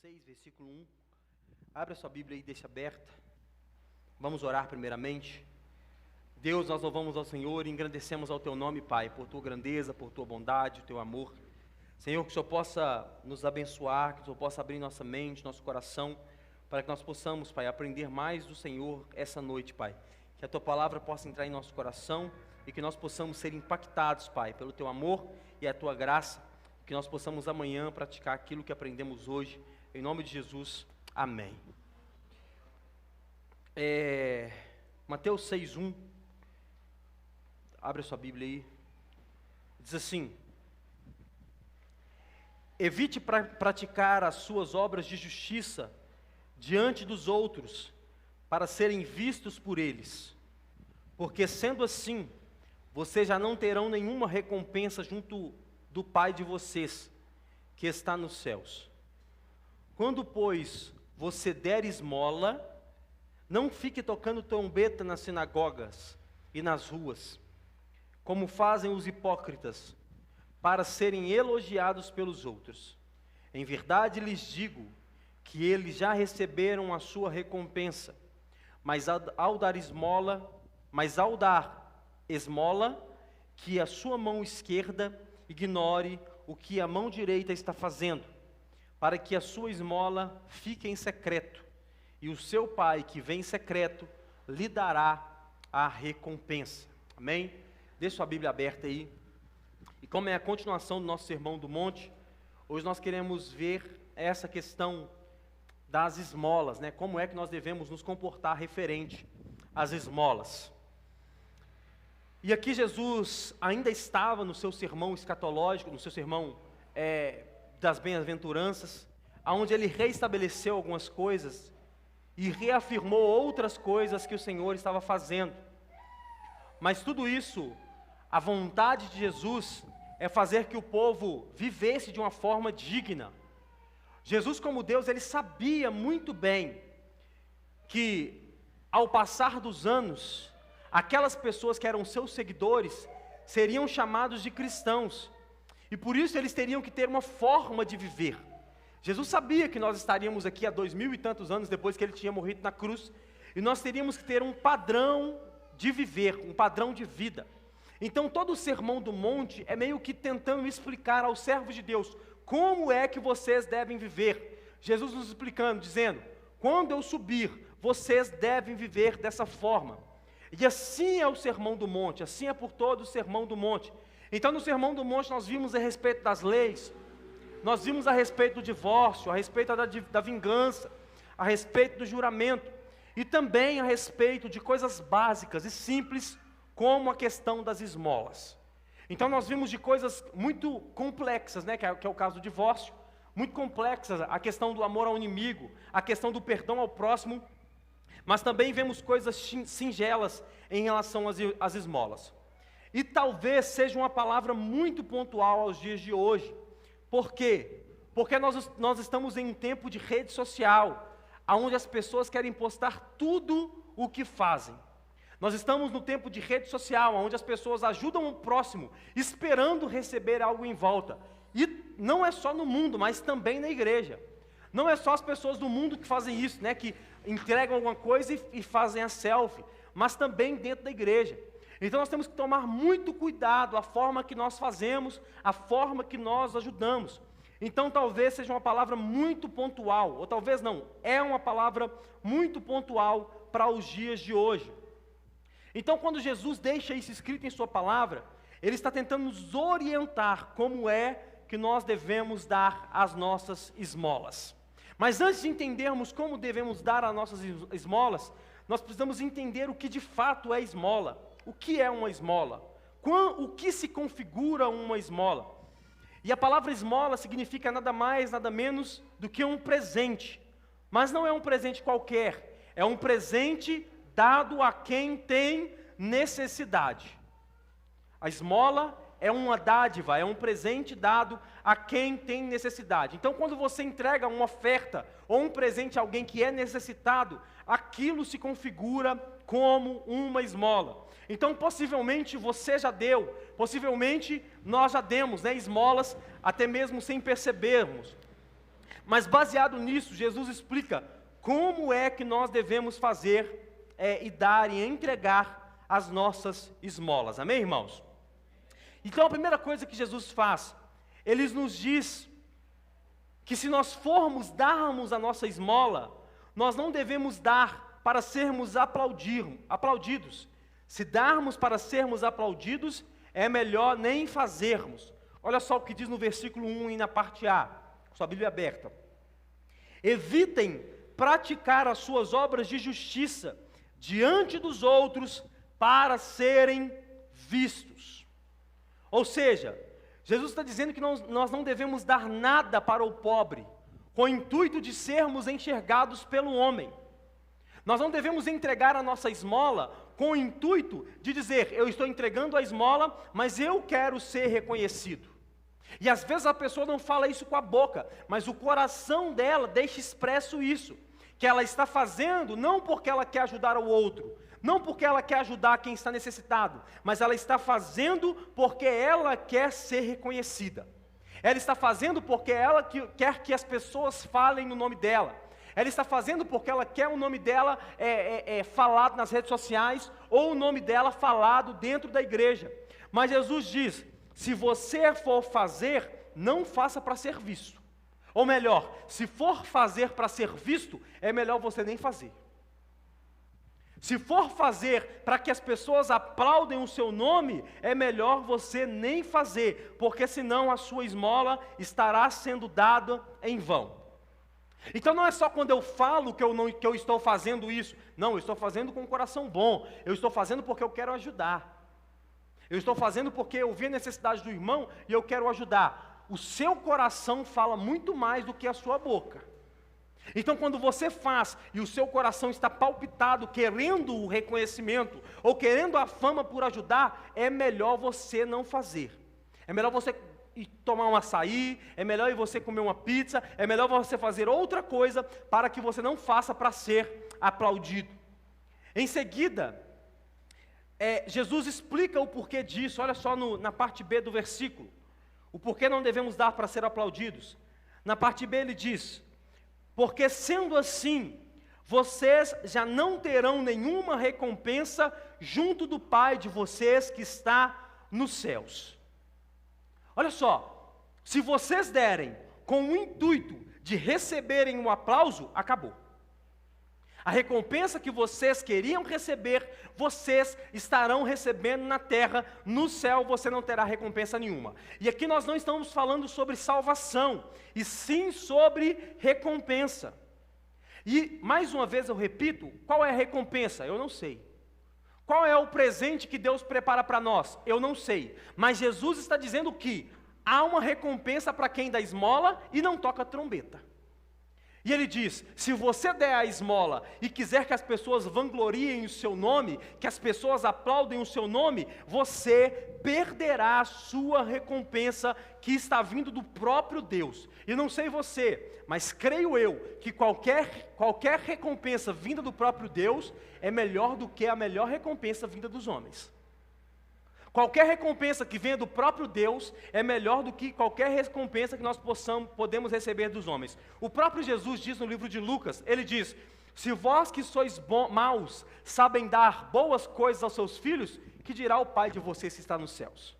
6, versículo 1. Abre a sua Bíblia e deixa aberta. Vamos orar primeiramente. Deus, nós louvamos ao Senhor e engrandecemos ao Teu nome, Pai, por Tua grandeza, por Tua bondade, o Teu amor. Senhor, que o Senhor possa nos abençoar, que o Senhor possa abrir nossa mente, nosso coração, para que nós possamos, Pai, aprender mais do Senhor essa noite, Pai. Que a Tua palavra possa entrar em nosso coração e que nós possamos ser impactados, Pai, pelo Teu amor e a Tua graça. Que nós possamos amanhã praticar aquilo que aprendemos hoje. Em nome de Jesus, amém. Mateus 6:1. Abre a sua Bíblia aí. Diz assim: evite praticar as suas obras de justiça diante dos outros, para serem vistos por eles, porque sendo assim, vocês já não terão nenhuma recompensa junto do Pai de vocês, que está nos céus. Quando, pois, você der esmola, não fique tocando trombeta nas sinagogas e nas ruas, como fazem os hipócritas, para serem elogiados pelos outros. Em verdade lhes digo que eles já receberam a sua recompensa. Mas ao dar esmola, que a sua mão esquerda ignore o que a mão direita está fazendo, para que a sua esmola fique em secreto, e o seu Pai que vem em secreto lhe dará a recompensa. Amém? Deixa sua Bíblia aberta aí. E como é a continuação do nosso Sermão do Monte, hoje nós queremos ver essa questão das esmolas, né? Como é que nós devemos nos comportar referente às esmolas. E aqui Jesus ainda estava no seu sermão escatológico, no seu sermão das bem-aventuranças, onde ele reestabeleceu algumas coisas e reafirmou outras coisas que o Senhor estava fazendo. Mas tudo isso, a vontade de Jesus é fazer que o povo vivesse de uma forma digna. Jesus, como Deus, ele sabia muito bem que, ao passar dos anos, aquelas pessoas que eram seus seguidores seriam chamados de cristãos, e por isso eles teriam que ter uma forma de viver. Jesus sabia que nós estaríamos aqui há 2000 e tantos anos depois que ele tinha morrido na cruz, e nós teríamos que ter um padrão de viver, um padrão de vida. Então todo o Sermão do Monte é meio que tentando explicar aos servos de Deus como é que vocês devem viver. Jesus nos explicando, dizendo: quando eu subir, vocês devem viver dessa forma. E assim é o Sermão do Monte, assim é por todo o Sermão do Monte. Então no Sermão do Monte nós vimos a respeito das leis, nós vimos a respeito do divórcio, a respeito da vingança, a respeito do juramento, e também a respeito de coisas básicas e simples, como a questão das esmolas. Então nós vimos de coisas muito complexas, né, que é o caso do divórcio, muito complexas, a questão do amor ao inimigo, a questão do perdão ao próximo, mas também vemos coisas singelas em relação às esmolas. E talvez seja uma palavra muito pontual aos dias de hoje. Por quê? Porque nós estamos em um tempo de rede social, onde as pessoas querem postar tudo o que fazem. Nós estamos no tempo de rede social, onde as pessoas ajudam o próximo, esperando receber algo em volta. E não é só no mundo, mas também na igreja. Não é só as pessoas do mundo que fazem isso, né, que entregam alguma coisa e fazem a selfie, mas também dentro da igreja. Então nós temos que tomar muito cuidado a forma que nós fazemos, a forma que nós ajudamos. Então talvez seja uma palavra muito pontual, ou talvez não, é uma palavra muito pontual para os dias de hoje. Então quando Jesus deixa isso escrito em sua palavra, ele está tentando nos orientar como é que nós devemos dar as nossas esmolas. Mas antes de entendermos como devemos dar as nossas esmolas, nós precisamos entender o que de fato é esmola. O que é uma esmola? O que se configura uma esmola? E a palavra esmola significa nada mais, nada menos do que um presente. Mas não é um presente qualquer, é um presente dado a quem tem necessidade. A esmola é uma dádiva, é um presente dado a quem tem necessidade. Então, quando você entrega uma oferta ou um presente a alguém que é necessitado, aquilo se configura como uma esmola. Então, possivelmente você já deu, possivelmente nós já demos, né, esmolas, até mesmo sem percebermos. Mas baseado nisso, Jesus explica como é que nós devemos fazer e dar e entregar as nossas esmolas. Amém, irmãos? Então a primeira coisa que Jesus faz, Ele nos diz que se nós formos darmos a nossa esmola, nós não devemos dar para sermos aplaudidos. Se darmos para sermos aplaudidos, é melhor nem fazermos. Olha só o que diz no versículo 1 e na parte A, com sua Bíblia aberta. Evitem praticar as suas obras de justiça diante dos outros para serem vistos. Ou seja, Jesus está dizendo que nós não devemos dar nada para o pobre, com o intuito de sermos enxergados pelo homem. Nós não devemos entregar a nossa esmola com o intuito de dizer, eu estou entregando a esmola, mas eu quero ser reconhecido. E às vezes a pessoa não fala isso com a boca, mas o coração dela deixa expresso isso, que ela está fazendo não porque ela quer ajudar o outro, não porque ela quer ajudar quem está necessitado, mas ela está fazendo porque ela quer ser reconhecida. Ela está fazendo porque ela quer que as pessoas falem no nome dela. Ela está fazendo porque ela quer o nome dela falado nas redes sociais, ou o nome dela falado dentro da igreja. Mas Jesus diz, se você for fazer, não faça para ser visto. Ou melhor, se for fazer para ser visto, é melhor você nem fazer. Se for fazer para que as pessoas aplaudem o seu nome, é melhor você nem fazer, porque senão a sua esmola estará sendo dada em vão. Então não é só quando eu falo que eu estou fazendo isso. Não, eu estou fazendo com um coração bom. Eu estou fazendo porque eu quero ajudar. Eu estou fazendo porque eu vi a necessidade do irmão e eu quero ajudar. O seu coração fala muito mais do que a sua boca. Então quando você faz e o seu coração está palpitado, querendo o reconhecimento, ou querendo a fama por ajudar, é melhor você não fazer. É melhor você ir tomar um açaí, é melhor ir você comer uma pizza, é melhor você fazer outra coisa, para que você não faça para ser aplaudido. Em seguida, Jesus explica o porquê disso, olha só na parte B do versículo, o porquê não devemos dar para ser aplaudidos. Na parte B ele diz, porque sendo assim, vocês já não terão nenhuma recompensa junto do Pai de vocês que está nos céus. Olha só, se vocês derem com o intuito de receberem um aplauso, acabou. A recompensa que vocês queriam receber, vocês estarão recebendo na terra, no céu você não terá recompensa nenhuma. E aqui nós não estamos falando sobre salvação, e sim sobre recompensa. E, mais uma vez eu repito, qual é a recompensa? Eu não sei. Qual é o presente que Deus prepara para nós? Eu não sei. Mas Jesus está dizendo que há uma recompensa para quem dá esmola e não toca trombeta. E ele diz, se você der a esmola e quiser que as pessoas vangloriem o seu nome, que as pessoas aplaudem o seu nome, você perderá a sua recompensa que está vindo do próprio Deus. E não sei você, mas creio eu que qualquer recompensa vinda do próprio Deus é melhor do que a melhor recompensa vinda dos homens. Qualquer recompensa que venha do próprio Deus é melhor do que qualquer recompensa que nós podemos receber dos homens. O próprio Jesus diz no livro de Lucas, ele diz, se vós que sois maus sabem dar boas coisas aos seus filhos, que dirá o Pai de vocês que está nos céus?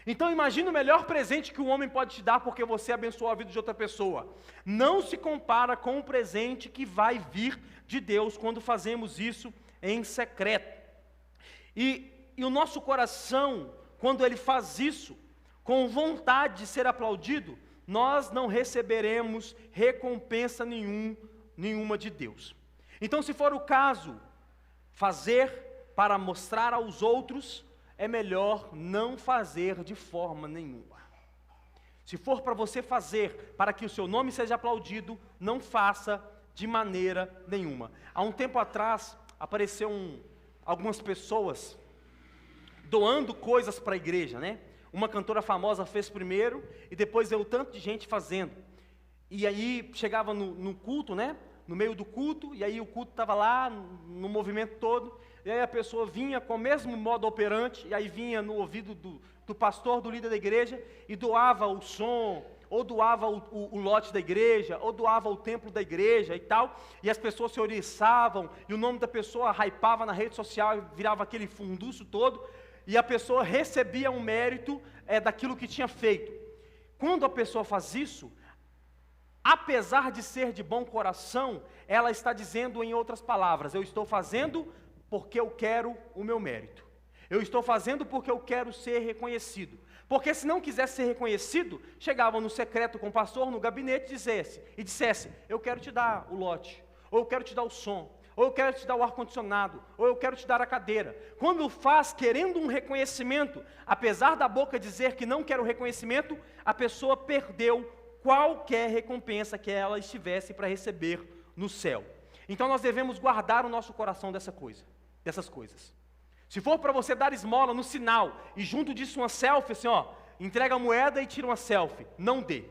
Então imagine o melhor presente que o homem pode te dar porque você abençoou a vida de outra pessoa. Não se compara com o presente que vai vir de Deus quando fazemos isso em secreto. E o nosso coração, quando ele faz isso, com vontade de ser aplaudido, nós não receberemos recompensa nenhuma de Deus. Então, se for o caso, fazer para mostrar aos outros, é melhor não fazer de forma nenhuma. Se for para você fazer para que o seu nome seja aplaudido, não faça de maneira nenhuma. Há um tempo atrás, apareceu algumas pessoas doando coisas para a igreja, né? Uma cantora famosa fez primeiro e depois veio tanto de gente fazendo. E aí chegava no culto, né? No meio do culto, e aí o culto estava lá, no movimento todo, e aí a pessoa vinha com o mesmo modo operante, e aí vinha no ouvido do pastor, do líder da igreja, e doava o som, ou doava o lote da igreja, ou doava o templo da igreja e tal, e as pessoas se oriçavam, e o nome da pessoa hypava na rede social, e virava aquele funduço todo, e a pessoa recebia um mérito daquilo que tinha feito. Quando a pessoa faz isso, apesar de ser de bom coração, ela está dizendo em outras palavras, eu estou fazendo porque eu quero o meu mérito. Eu estou fazendo porque eu quero ser reconhecido. Porque se não quisesse ser reconhecido, chegava no secreto com o pastor, no gabinete, e dissesse, eu quero te dar o lote, ou eu quero te dar o som, ou eu quero te dar o ar-condicionado, ou eu quero te dar a cadeira. Quando faz querendo um reconhecimento, apesar da boca dizer que não quer o reconhecimento, a pessoa perdeu qualquer recompensa que ela estivesse para receber no céu. Então nós devemos guardar o nosso coração dessas coisas. Se for para você dar esmola no sinal, e junto disso uma selfie, assim entrega a moeda e tira uma selfie, não dê.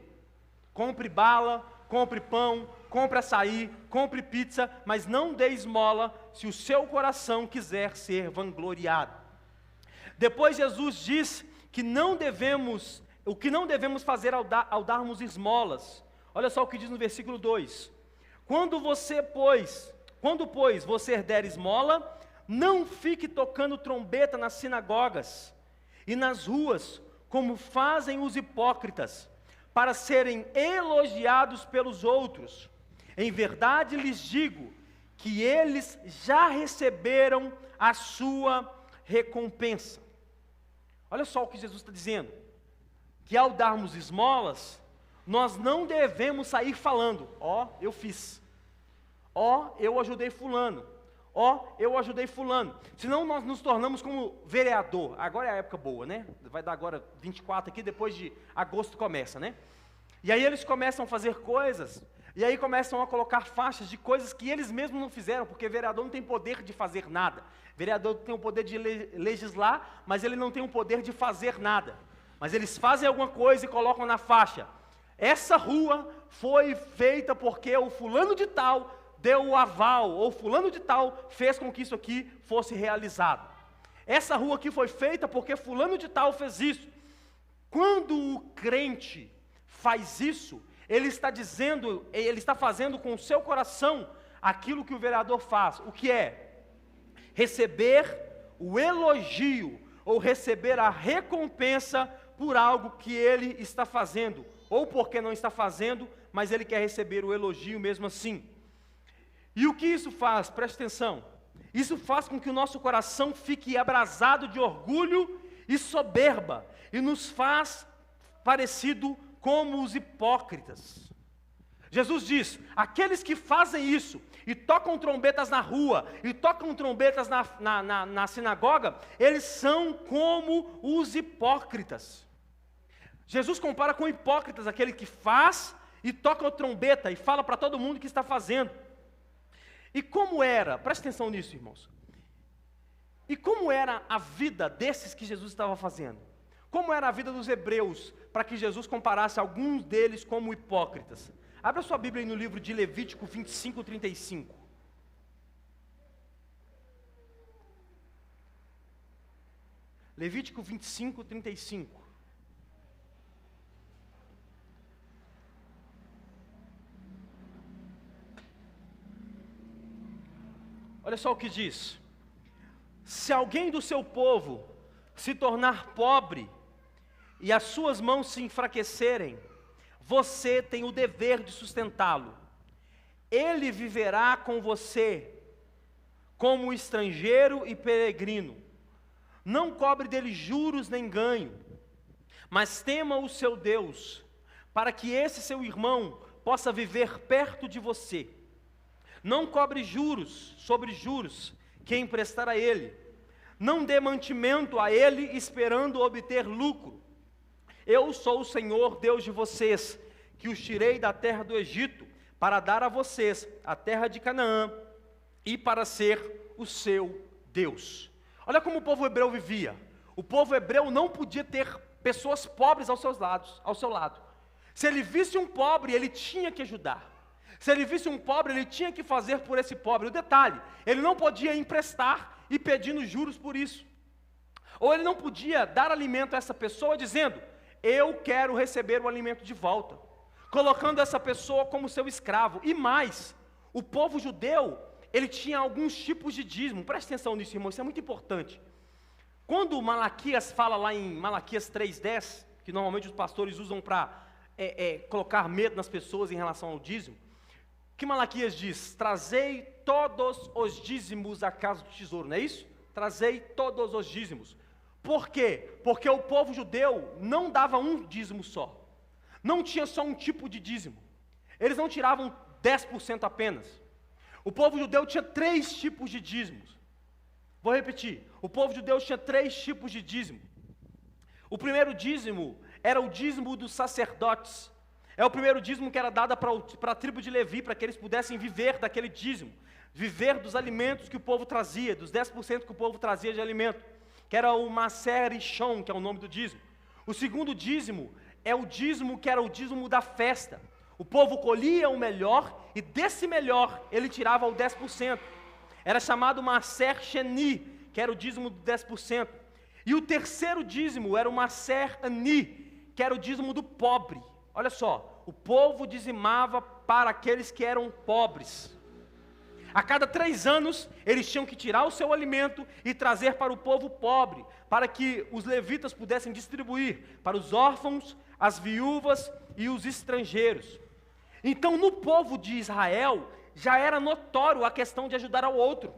Compre bala, compre pão, compre açaí, compre pizza, mas não dê esmola se o seu coração quiser ser vangloriado. Depois Jesus diz que o que não devemos fazer ao darmos esmolas. Olha só o que diz no versículo 2. Quando, pois, você der esmola, não fique tocando trombeta nas sinagogas e nas ruas, como fazem os hipócritas, para serem elogiados pelos outros. Em verdade lhes digo que eles já receberam a sua recompensa. Olha só o que Jesus está dizendo, que ao darmos esmolas, nós não devemos sair falando, eu fiz, eu ajudei fulano, eu ajudei fulano, senão nós nos tornamos como vereador. Agora é a época boa, né? Vai dar agora 24 aqui, depois de agosto começa, né? E aí eles começam a fazer coisas, e aí começam a colocar faixas de coisas que eles mesmos não fizeram, porque vereador não tem poder de fazer nada. Vereador tem o poder de legislar, mas ele não tem o poder de fazer nada. Mas eles fazem alguma coisa e colocam na faixa, essa rua foi feita porque o fulano de tal deu o aval, ou fulano de tal fez com que isso aqui fosse realizado. Essa rua aqui foi feita porque fulano de tal fez isso. Quando o crente faz isso, ele está fazendo com o seu coração aquilo que o vereador faz. O que é? Receber o elogio, ou receber a recompensa por algo que ele está fazendo, ou porque não está fazendo, mas ele quer receber o elogio mesmo assim. E o que isso faz? Preste atenção. Isso faz com que o nosso coração fique abrasado de orgulho e soberba, e nos faz parecido como os hipócritas. Jesus diz, aqueles que fazem isso, e tocam trombetas na rua, e tocam trombetas na sinagoga, eles são como os hipócritas. Jesus compara com hipócritas, aquele que faz e toca a trombeta, e fala para todo mundo que está fazendo. E como era, preste atenção nisso, irmãos, e como era a vida desses que Jesus estava fazendo? Como era a vida dos hebreus, para que Jesus comparasse alguns deles como hipócritas? Abra sua Bíblia aí no livro de Levítico 25, 35. Levítico 25, 35. Olha só o que diz. Se alguém do seu povo se tornar pobre e as suas mãos se enfraquecerem, você tem o dever de sustentá-lo. Ele viverá com você como estrangeiro e peregrino. Não cobre dele juros nem ganho, mas tema o seu Deus, para que esse seu irmão possa viver perto de você. Não cobre juros sobre juros que emprestar a ele. Não dê mantimento a ele esperando obter lucro. Eu sou o Senhor Deus de vocês, que os tirei da terra do Egito, para dar a vocês a terra de Canaã, e para ser o seu Deus. Olha como o povo hebreu vivia. O povo hebreu não podia ter pessoas pobres ao seu lado. Se ele visse um pobre, ele tinha que ajudar. Se ele visse um pobre, ele tinha que fazer por esse pobre. O detalhe, ele não podia emprestar e pedindo juros por isso. Ou ele não podia dar alimento a essa pessoa dizendo, eu quero receber o alimento de volta, colocando essa pessoa como seu escravo. E mais, o povo judeu, ele tinha alguns tipos de dízimo. Preste atenção nisso, irmão, isso é muito importante. Quando Malaquias fala lá em Malaquias 3:10, que normalmente os pastores usam para colocar medo nas pessoas em relação ao dízimo, o que Malaquias diz? Trazei todos os dízimos à casa do tesouro, não é isso? Trazei todos os dízimos. Por quê? Porque o povo judeu não dava um dízimo só. Não tinha só um tipo de dízimo. Eles não tiravam 10% apenas. O povo judeu tinha 3 tipos de dízimos. Vou repetir. O povo judeu tinha 3 tipos de dízimo. O primeiro dízimo era o dízimo dos sacerdotes. É o primeiro dízimo que era dado para a tribo de Levi, para que eles pudessem viver daquele dízimo. Viver dos alimentos que o povo trazia, dos 10% que o povo trazia de alimento. Que era o Maser Rishon, que é o nome do dízimo. O segundo dízimo é o dízimo que era o dízimo da festa. O povo colhia o melhor e desse melhor ele tirava o 10%. Era chamado Maser Sheni, que era o dízimo do 10%. E o terceiro dízimo era o Maser Ani, que era o dízimo do pobre. Olha só, o povo dizimava para aqueles que eram pobres. A cada 3 anos, eles tinham que tirar o seu alimento e trazer para o povo pobre, para que os levitas pudessem distribuir para os órfãos, as viúvas e os estrangeiros. Então, no povo de Israel, já era notório a questão de ajudar ao outro.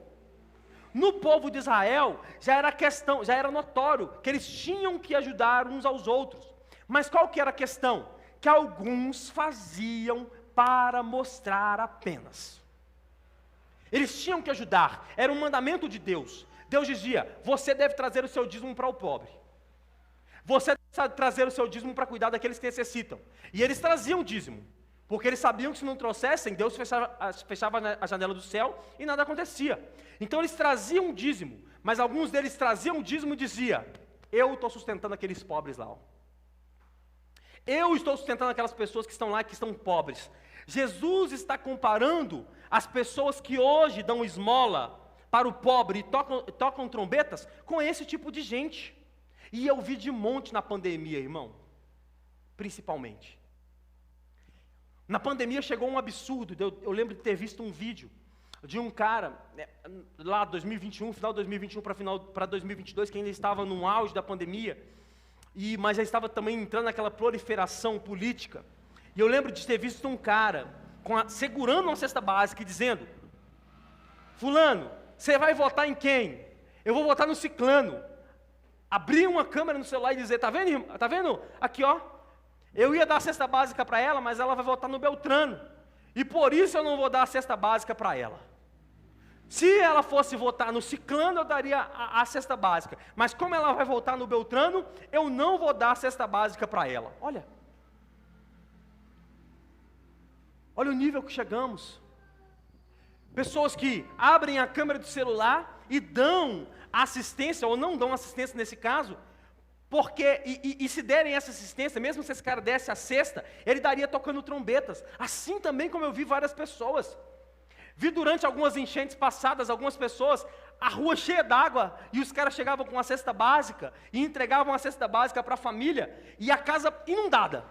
No povo de Israel, já era notório que eles tinham que ajudar uns aos outros. Mas qual que era a questão? Que alguns faziam para mostrar apenas. Eles tinham que ajudar, era um mandamento de Deus. Deus dizia, você deve trazer o seu dízimo para o pobre. Você deve trazer o seu dízimo para cuidar daqueles que necessitam. E eles traziam o dízimo, porque eles sabiam que se não trouxessem, Deus fechava a janela do céu e nada acontecia. Então eles traziam o dízimo, mas alguns deles traziam o dízimo e diziam, eu estou sustentando aqueles pobres lá. Ó. Eu estou sustentando aquelas pessoas que estão lá, que estão pobres. Jesus está comparando as pessoas que hoje dão esmola para o pobre e tocam trombetas com esse tipo de gente. E eu vi de monte na pandemia, irmão, principalmente. Na pandemia chegou um absurdo, eu lembro de ter visto um vídeo de um cara, lá 2021, final de 2021 para 2022, que ainda estava no auge da pandemia, mas já estava também entrando naquela proliferação política. E eu lembro de ter visto um cara segurando uma cesta básica e dizendo, fulano, você vai votar em quem? Eu vou votar no ciclano. Abrir uma câmera no celular e dizer, tá vendo, irmão? Tá vendo? Aqui, ó. Eu ia dar a cesta básica para ela, mas ela vai votar no Beltrano. E por isso eu não vou dar a cesta básica para ela. Se ela fosse votar no ciclano, eu daria a cesta básica. Mas como ela vai votar no Beltrano, eu não vou dar a cesta básica para ela. Olha o nível que chegamos. Pessoas que abrem a câmera do celular e dão assistência, ou não dão assistência nesse caso, porque, e se derem essa assistência, mesmo se esse cara desse a cesta, ele daria tocando trombetas. Assim também como eu vi várias pessoas. Vi durante algumas enchentes passadas, algumas pessoas, a rua cheia d'água, e os caras chegavam com a cesta básica, e entregavam a cesta básica para a família, e a casa inundada.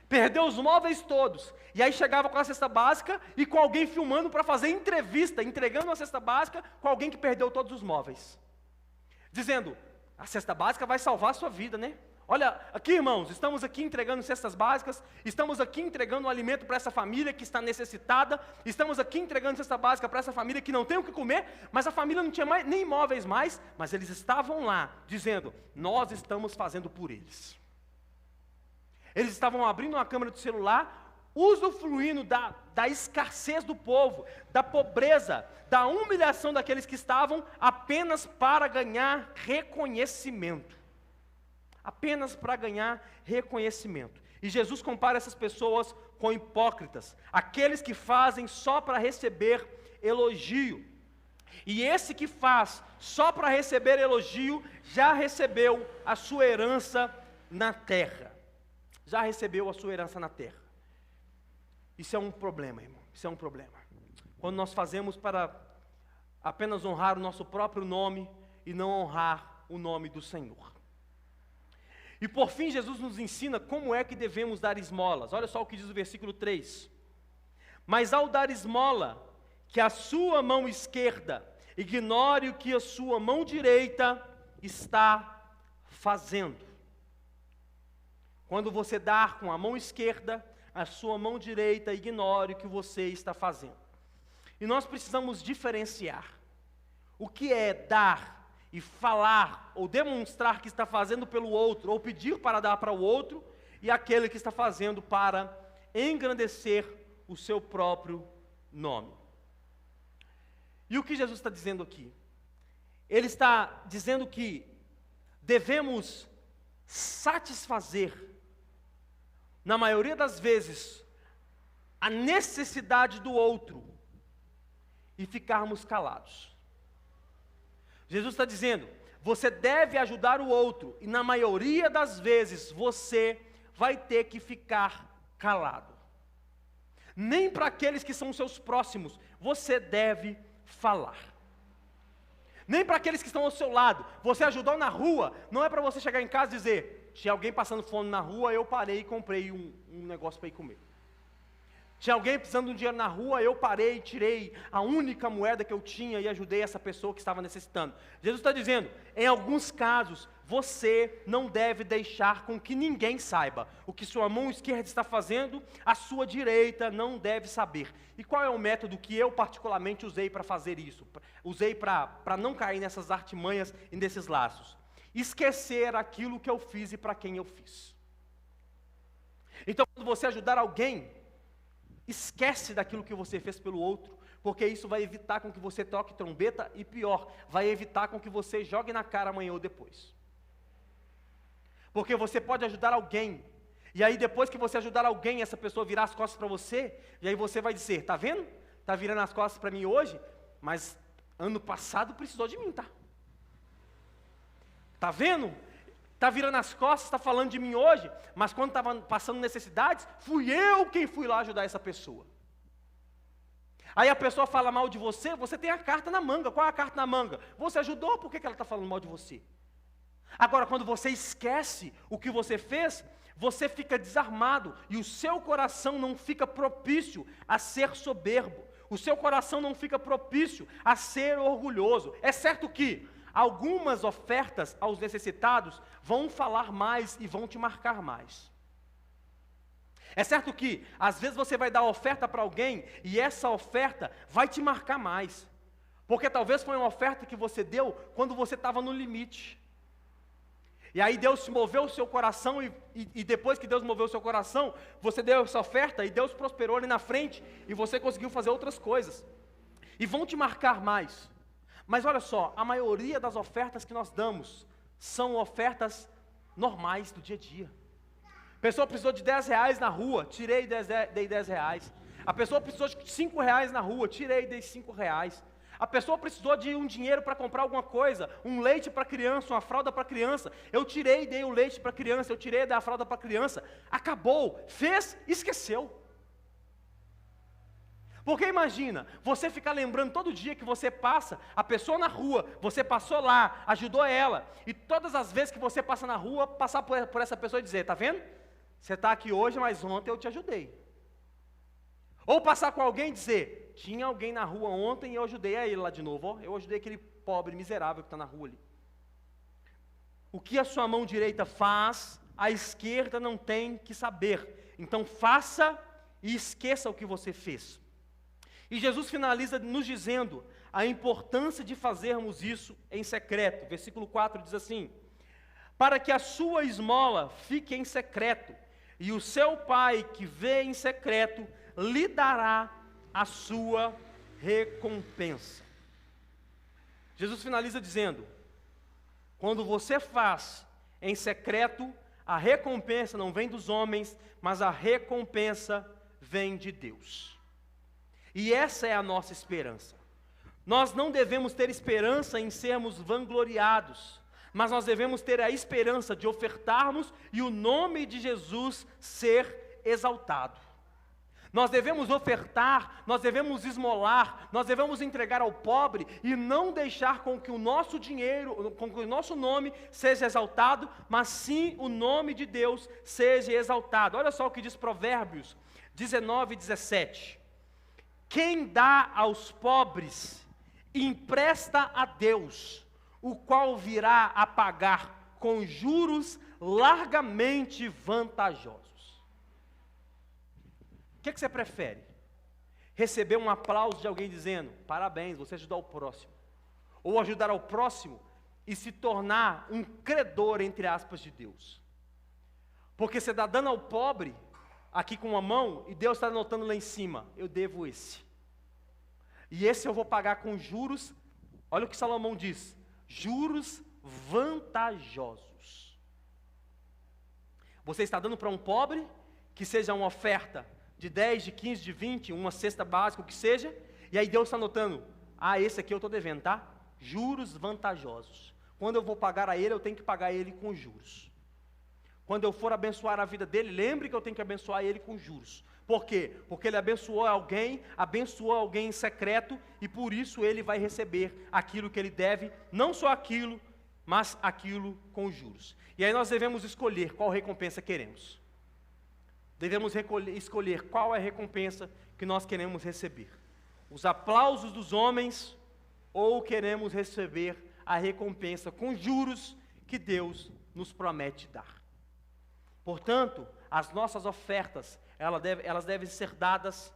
Perdeu os móveis todos, e aí chegava com a cesta básica, e com alguém filmando para fazer entrevista, entregando a cesta básica com alguém que perdeu todos os móveis. Dizendo, a cesta básica vai salvar a sua vida, né? Olha, aqui irmãos, estamos aqui entregando cestas básicas, estamos aqui entregando um alimento para essa família que está necessitada, estamos aqui entregando cesta básica para essa família que não tem o que comer, mas a família não tinha nem móveis mais, mas eles estavam lá, dizendo, nós estamos fazendo por eles. Eles estavam abrindo uma câmera do celular, usufruindo da escassez do povo, da pobreza, da humilhação daqueles que estavam, apenas para ganhar reconhecimento. Apenas para ganhar reconhecimento. E Jesus compara essas pessoas com hipócritas, aqueles que fazem só para receber elogio. E esse que faz só para receber elogio, já recebeu a sua herança na terra. Já recebeu a sua herança na terra. Isso é um problema, irmão. Isso é um problema. Quando nós fazemos para apenas honrar o nosso próprio nome e não honrar o nome do Senhor. E por fim, Jesus nos ensina como é que devemos dar esmolas. Olha só o que diz o versículo 3. Mas ao dar esmola, que a sua mão esquerda ignore o que a sua mão direita está fazendo. Quando você dar com a mão esquerda, a sua mão direita ignore o que você está fazendo. E nós precisamos diferenciar o que é dar e falar ou demonstrar que está fazendo pelo outro, ou pedir para dar para o outro, e aquele que está fazendo para engrandecer o seu próprio nome. E o que Jesus está dizendo aqui? Ele está dizendo que devemos satisfazer, na maioria das vezes, a necessidade do outro e ficarmos calados. Jesus está dizendo, você deve ajudar o outro, e na maioria das vezes você vai ter que ficar calado. Nem para aqueles que são seus próximos, você deve falar. Nem para aqueles que estão ao seu lado. Você ajudou na rua, não é para você chegar em casa e dizer, tinha alguém passando fome na rua, eu parei e comprei um negócio para ir comer. Tinha alguém precisando de um dinheiro na rua, eu parei, tirei a única moeda que eu tinha e ajudei essa pessoa que estava necessitando. Jesus está dizendo, em alguns casos, você não deve deixar com que ninguém saiba. O que sua mão esquerda está fazendo, a sua direita não deve saber. E qual é o método que eu particularmente usei para fazer isso? Usei para não cair nessas artimanhas e nesses laços. Esquecer aquilo que eu fiz e para quem eu fiz. Então, quando você ajudar alguém, esquece daquilo que você fez pelo outro, porque isso vai evitar com que você toque trombeta e pior, vai evitar com que você jogue na cara amanhã ou depois. Porque você pode ajudar alguém, e aí depois que você ajudar alguém, essa pessoa virar as costas para você, e aí você vai dizer, tá vendo? Tá virando as costas para mim hoje, mas ano passado precisou de mim, tá? Tá vendo? Está virando as costas, está falando de mim hoje, mas quando estava passando necessidades, fui eu quem fui lá ajudar essa pessoa. Aí a pessoa fala mal de você, você tem a carta na manga. Qual é a carta na manga? Você ajudou, por que ela está falando mal de você? Agora, quando você esquece o que você fez, você fica desarmado, e o seu coração não fica propício a ser soberbo. O seu coração não fica propício a ser orgulhoso. É certo que algumas ofertas aos necessitados vão falar mais e vão te marcar mais. É certo que, às vezes você vai dar oferta para alguém, e essa oferta vai te marcar mais. Porque talvez foi uma oferta que você deu quando você estava no limite. E aí Deus moveu o seu coração, e depois que Deus moveu o seu coração, você deu essa oferta, e Deus prosperou ali na frente, e você conseguiu fazer outras coisas. E vão te marcar mais. Mas olha só, a maioria das ofertas que nós damos são ofertas normais do dia a dia. A pessoa precisou de 10 reais na rua, dei 10 reais. A pessoa precisou de 5 reais na rua, dei 5 reais. A pessoa precisou de um dinheiro para comprar alguma coisa, um leite para criança, uma fralda para criança. Eu tirei e dei o leite para criança, eu tirei e dei a fralda para criança. Acabou, fez, esqueceu. Porque imagina, você ficar lembrando todo dia que você passa, a pessoa na rua, você passou lá, ajudou ela, e todas as vezes que você passa na rua, passar por essa pessoa e dizer, tá vendo? Você está aqui hoje, mas ontem eu te ajudei. Ou passar com alguém e dizer, tinha alguém na rua ontem e eu ajudei a ele lá de novo, ó, eu ajudei aquele pobre miserável que está na rua ali. O que a sua mão direita faz, a esquerda não tem que saber. Então faça e esqueça o que você fez. E Jesus finaliza nos dizendo a importância de fazermos isso em secreto. Versículo 4 diz assim, para que a sua esmola fique em secreto, e o seu pai que vê em secreto, lhe dará a sua recompensa. Jesus finaliza dizendo, quando você faz em secreto, a recompensa não vem dos homens, mas a recompensa vem de Deus. E essa é a nossa esperança. Nós não devemos ter esperança em sermos vangloriados, mas nós devemos ter a esperança de ofertarmos e o nome de Jesus ser exaltado. Nós devemos ofertar, nós devemos esmolar, nós devemos entregar ao pobre e não deixar com que o nosso dinheiro, com que o nosso nome seja exaltado, mas sim o nome de Deus seja exaltado. Olha só o que diz Provérbios 19:17. Quem dá aos pobres, empresta a Deus, o qual virá a pagar com juros largamente vantajosos. O que você prefere? Receber um aplauso de alguém dizendo, parabéns, você ajudou o próximo. Ou ajudar ao próximo e se tornar um credor, entre aspas, de Deus. Porque você está dando ao pobre, aqui com uma mão, e Deus está anotando lá em cima, eu devo esse. E esse eu vou pagar com juros, olha o que Salomão diz, juros vantajosos. Você está dando para um pobre, que seja uma oferta de 10, de 15, de 20, uma cesta básica, o que seja, e aí Deus está anotando, esse aqui eu estou devendo, tá? Juros vantajosos. Quando eu vou pagar a ele, eu tenho que pagar ele com juros. Quando eu for abençoar a vida dele, lembre que eu tenho que abençoar ele com juros. Por quê? Porque ele abençoou alguém em secreto, e por isso ele vai receber aquilo que ele deve, não só aquilo, mas aquilo com juros. E aí nós devemos escolher qual recompensa queremos. Devemos escolher qual é a recompensa que nós queremos receber. Os aplausos dos homens, ou queremos receber a recompensa com juros que Deus nos promete dar. Portanto, as nossas ofertas, elas devem ser dadas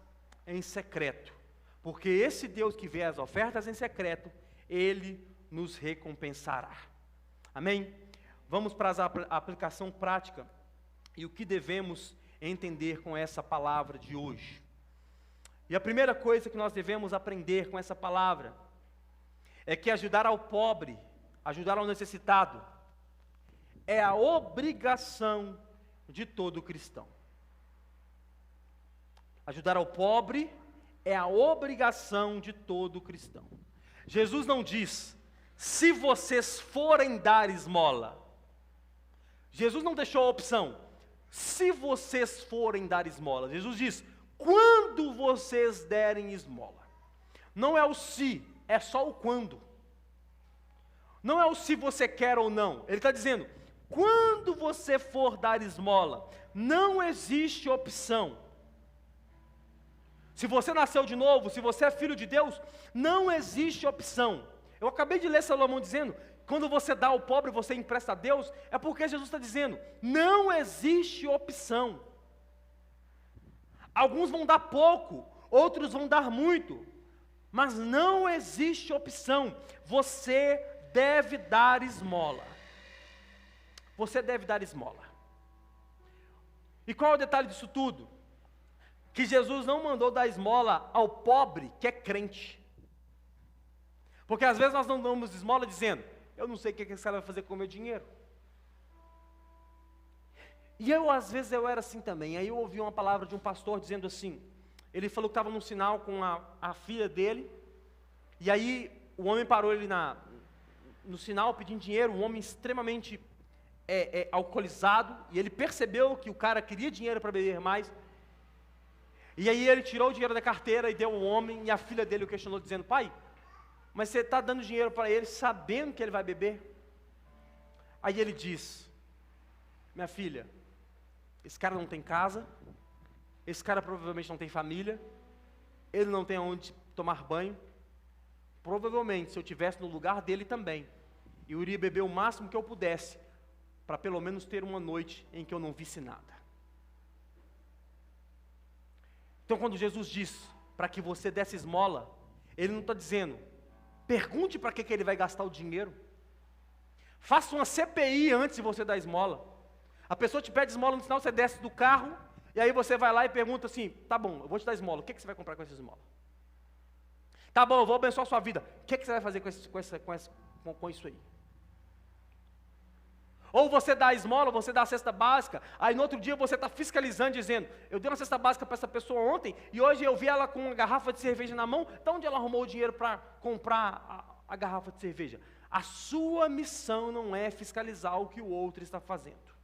em secreto. Porque esse Deus que vê as ofertas em secreto, Ele nos recompensará. Amém? Vamos para a aplicação prática e o que devemos entender com essa palavra de hoje. E a primeira coisa que nós devemos aprender com essa palavra é que ajudar ao pobre, ajudar ao necessitado, é a obrigação de todo cristão. Ajudar ao pobre é a obrigação de todo cristão. Jesus não diz, se vocês forem dar esmola. Jesus não deixou a opção, se vocês forem dar esmola. Jesus diz, quando vocês derem esmola. Não é o se, é só o quando. Não é o se você quer ou não. Ele está dizendo, quando você for dar esmola, não existe opção. Se você nasceu de novo, se você é filho de Deus, não existe opção. Eu acabei de ler Salomão dizendo, quando você dá ao pobre, você empresta a Deus, é porque Jesus está dizendo, não existe opção. Alguns vão dar pouco, outros vão dar muito, mas não existe opção. Você deve dar esmola. Você deve dar esmola. E qual é o detalhe disso tudo? Que Jesus não mandou dar esmola ao pobre que é crente. Porque às vezes nós não damos esmola dizendo, eu não sei o que esse cara vai fazer com o meu dinheiro. E às vezes eu era assim também. Aí eu ouvi uma palavra de um pastor dizendo assim, ele falou que estava num sinal com a filha dele, e aí o homem parou ele no sinal pedindo dinheiro, um homem extremamente alcoolizado, e ele percebeu que o cara queria dinheiro para beber mais, e aí ele tirou o dinheiro da carteira e deu ao homem, e a filha dele o questionou dizendo, pai, mas você está dando dinheiro para ele sabendo que ele vai beber? Aí ele diz, minha filha, esse cara não tem casa, esse cara provavelmente não tem família, ele não tem onde tomar banho, provavelmente se eu estivesse no lugar dele também, eu iria beber o máximo que eu pudesse, para pelo menos ter uma noite em que eu não visse nada. Então quando Jesus diz para que você desse esmola, Ele não está dizendo, pergunte para que ele vai gastar o dinheiro. Faça uma CPI antes de você dar esmola. A pessoa te pede esmola no sinal, você desce do carro, e aí você vai lá e pergunta assim, tá bom, eu vou te dar esmola, o que você vai comprar com essa esmola? Tá bom, eu vou abençoar a sua vida, o que você vai fazer com isso aí? Ou você dá a esmola, você dá a cesta básica, aí no outro dia você está fiscalizando, dizendo, eu dei uma cesta básica para essa pessoa ontem, e hoje eu vi ela com uma garrafa de cerveja na mão, de onde ela arrumou o dinheiro para comprar a garrafa de cerveja? A sua missão não é fiscalizar o que o outro está fazendo.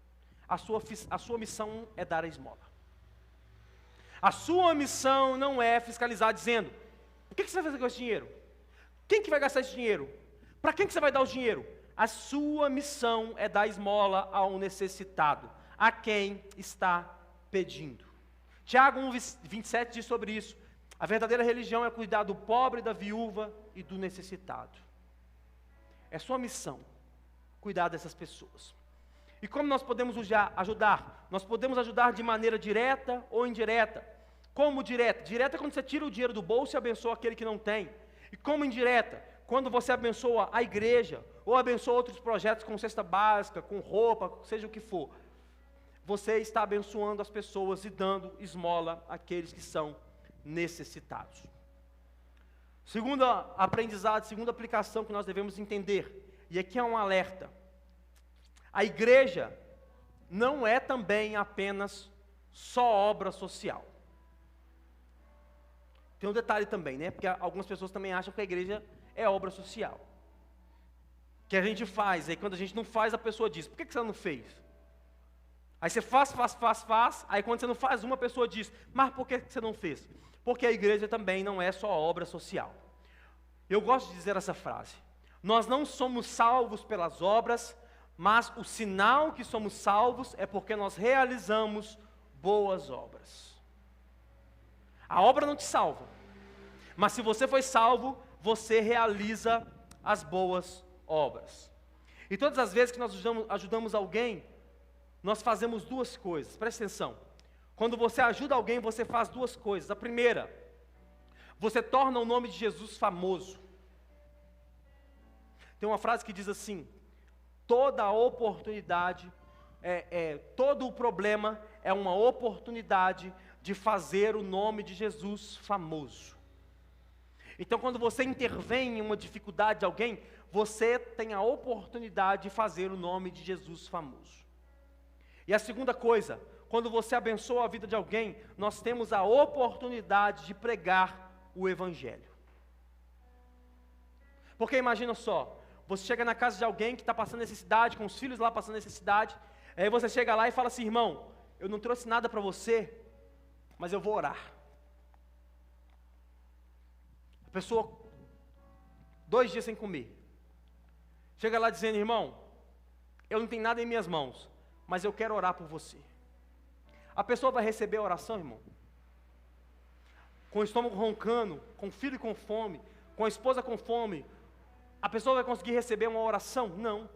A sua missão é dar a esmola. A sua missão não é fiscalizar dizendo, o que você vai fazer com esse dinheiro? Quem que vai gastar esse dinheiro? Para quem que você vai dar o dinheiro? A sua missão é dar esmola ao necessitado, a quem está pedindo. Tiago 1:27 diz sobre isso. A verdadeira religião é cuidar do pobre, da viúva e do necessitado. É sua missão cuidar dessas pessoas. E como nós podemos ajudar? Nós podemos ajudar de maneira direta ou indireta. Como direta? Direta é quando você tira o dinheiro do bolso e abençoa aquele que não tem. E como indireta? Quando você abençoa a igreja, ou abençoa outros projetos com cesta básica, com roupa, seja o que for. Você está abençoando as pessoas e dando esmola àqueles que são necessitados. Segundo aprendizado, segunda aplicação que nós devemos entender, e aqui é um alerta. A igreja não é também apenas só obra social. Tem um detalhe também, né? Porque algumas pessoas também acham que a igreja é obra social. Que a gente faz, aí quando a gente não faz, a pessoa diz, por que você não fez? Aí você faz, aí quando você não faz, uma pessoa diz, mas por que você não fez? Porque a igreja também não é só obra social. Eu gosto de dizer essa frase, nós não somos salvos pelas obras, mas o sinal que somos salvos é porque nós realizamos boas obras. A obra não te salva, mas se você foi salvo, você realiza as boas obras. E todas as vezes que nós ajudamos alguém, nós fazemos duas coisas, presta atenção. Quando você ajuda alguém, você faz duas coisas. A primeira, você torna o nome de Jesus famoso. Tem uma frase que diz assim, toda oportunidade, todo o problema é uma oportunidade de fazer o nome de Jesus famoso. Então, quando você intervém em uma dificuldade de alguém, você tem a oportunidade de fazer o nome de Jesus famoso. E a segunda coisa, quando você abençoa a vida de alguém, nós temos a oportunidade de pregar o Evangelho. Porque imagina só, você chega na casa de alguém que está passando necessidade, com os filhos lá passando necessidade, aí você chega lá e fala assim, irmão, eu não trouxe nada para você, mas eu vou orar. A pessoa, 2 dias sem comer, chega lá dizendo, irmão, eu não tenho nada em minhas mãos, mas eu quero orar por você. A pessoa vai receber a oração, irmão? Com o estômago roncando, com o filho com fome, com a esposa com fome, a pessoa vai conseguir receber uma oração? Não.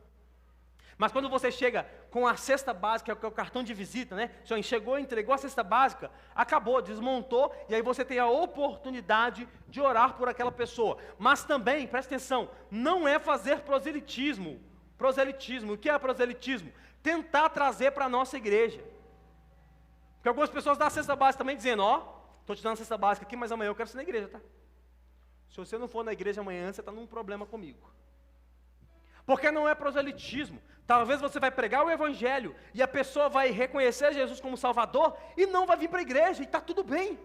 Mas quando você chega com a cesta básica, que é o cartão de visita, né? O senhor chegou, entregou a cesta básica, acabou, desmontou, e aí você tem a oportunidade de orar por aquela pessoa. Mas também, presta atenção, não é fazer proselitismo. Proselitismo, o que é proselitismo? Tentar trazer para a nossa igreja. Porque algumas pessoas dão a cesta básica também dizendo, estou te dando a cesta básica aqui, mas amanhã eu quero ser na igreja, tá? Se você não for na igreja amanhã, você está num problema comigo. Porque não é proselitismo. Talvez você vai pregar o Evangelho e a pessoa vai reconhecer Jesus como Salvador e não vai vir para a igreja, e está tudo bem.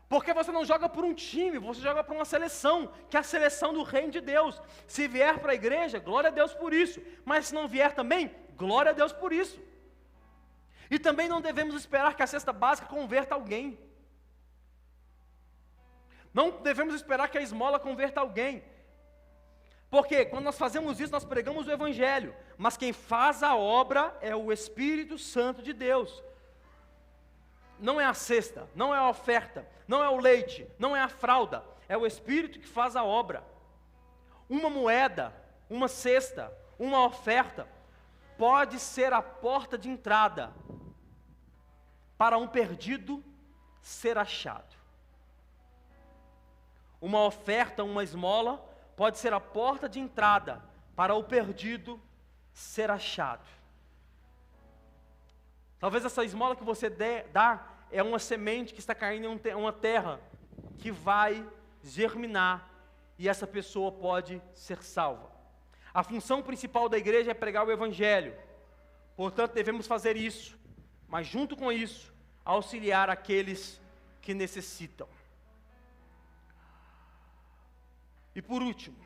Porque você não joga por um time, você joga por uma seleção, que é a seleção do reino de Deus. Se vier para a igreja, glória a Deus por isso. Mas se não vier também, glória a Deus por isso. E também não devemos esperar que a cesta básica converta alguém. Não devemos esperar que a esmola converta alguém. Porque quando nós fazemos isso, nós pregamos o Evangelho. Mas quem faz a obra é o Espírito Santo de Deus. Não é a cesta, não é a oferta, não é o leite, não é a fralda. É o Espírito que faz a obra. Uma moeda, uma cesta, uma oferta, pode ser a porta de entrada para um perdido ser achado. Uma oferta, uma esmola, pode ser a porta de entrada para o perdido ser achado. Talvez essa esmola que você dá é uma semente que está caindo em uma terra que vai germinar e essa pessoa pode ser salva. A função principal da igreja é pregar o Evangelho. Portanto, devemos fazer isso, mas junto com isso, auxiliar aqueles que necessitam. E por último,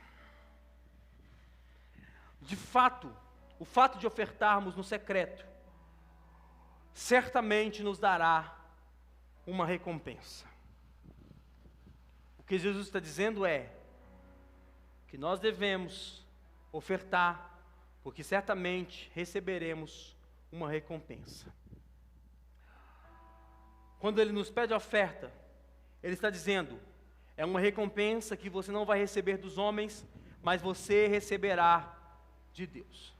de fato, o fato de ofertarmos no secreto, certamente nos dará uma recompensa. O que Jesus está dizendo é que nós devemos ofertar, porque certamente receberemos uma recompensa. Quando Ele nos pede oferta, Ele está dizendo, é uma recompensa que você não vai receber dos homens, mas você receberá de Deus.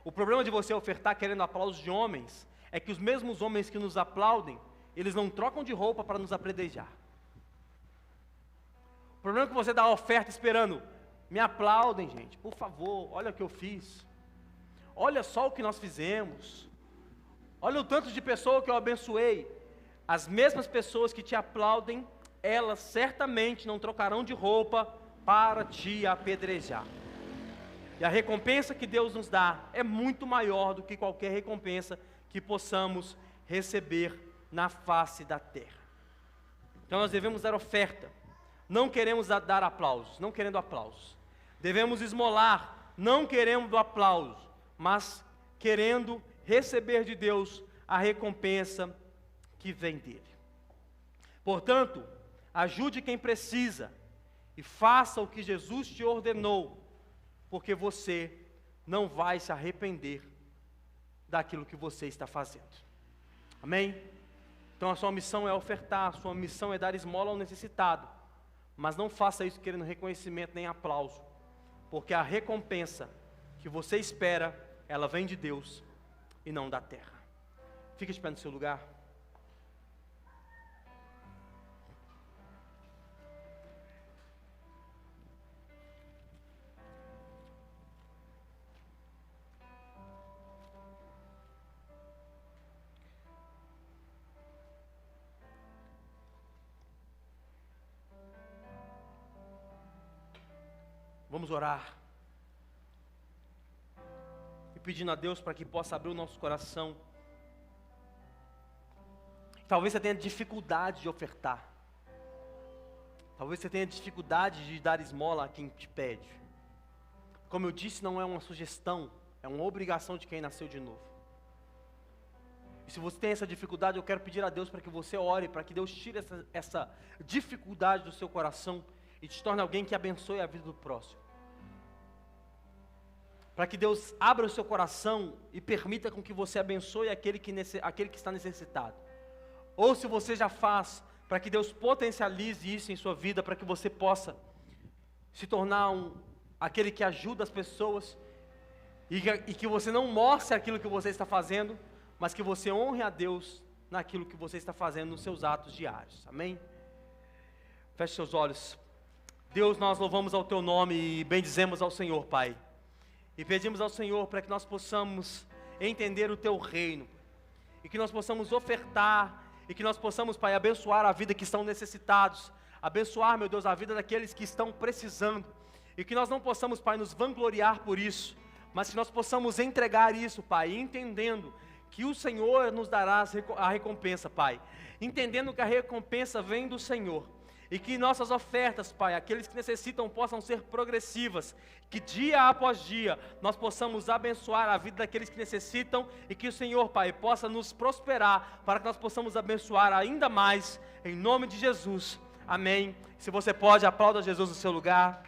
O problema de você ofertar querendo aplausos de homens, é que os mesmos homens que nos aplaudem, eles não trocam de roupa para nos apredejar. O problema é que você dá a oferta esperando, me aplaudem, gente, por favor, olha o que eu fiz. Olha só o que nós fizemos. Olha o tanto de pessoa que eu abençoei. As mesmas pessoas que te aplaudem, elas certamente não trocarão de roupa para te apedrejar. E a recompensa que Deus nos dá é muito maior do que qualquer recompensa que possamos receber na face da terra. Então nós devemos dar oferta. Não queremos dar aplausos, não querendo aplausos. Devemos esmolar, não querendo aplausos, mas querendo receber de Deus a recompensa que vem dele. Portanto, ajude quem precisa e faça o que Jesus te ordenou, porque você não vai se arrepender daquilo que você está fazendo. Amém? Então a sua missão é ofertar, a sua missão é dar esmola ao necessitado, mas não faça isso querendo reconhecimento nem aplauso, porque a recompensa que você espera, ela vem de Deus e não da terra. Fique de pé no seu lugar. Vamos orar. E pedindo a Deus para que possa abrir o nosso coração. Talvez você tenha dificuldade de ofertar. Talvez você tenha dificuldade de dar esmola a quem te pede. Como eu disse, não é uma sugestão, é uma obrigação de quem nasceu de novo. E se você tem essa dificuldade, eu quero pedir a Deus para que você ore, para que Deus tire essa dificuldade do seu coração e te torne alguém que abençoe a vida do próximo. Para que Deus abra o seu coração e permita com que você abençoe aquele que está necessitado. Ou se você já faz, para que Deus potencialize isso em sua vida, para que você possa se tornar aquele que ajuda as pessoas, e que você não mostre aquilo que você está fazendo, mas que você honre a Deus naquilo que você está fazendo nos seus atos diários. Amém? Feche seus olhos. Deus, nós louvamos ao Teu nome e bendizemos ao Senhor, Pai. E pedimos ao Senhor para que nós possamos entender o Teu reino, e que nós possamos ofertar, e que nós possamos, Pai, abençoar a vida que estão necessitados, abençoar, meu Deus, a vida daqueles que estão precisando, e que nós não possamos, Pai, nos vangloriar por isso, mas que nós possamos entregar isso, Pai, entendendo que o Senhor nos dará a recompensa, Pai, entendendo que a recompensa vem do Senhor. E que nossas ofertas, Pai, aqueles que necessitam, possam ser progressivas. Que dia após dia, nós possamos abençoar a vida daqueles que necessitam. E que o Senhor, Pai, possa nos prosperar, para que nós possamos abençoar ainda mais, em nome de Jesus. Amém. Se você pode, aplauda Jesus no seu lugar.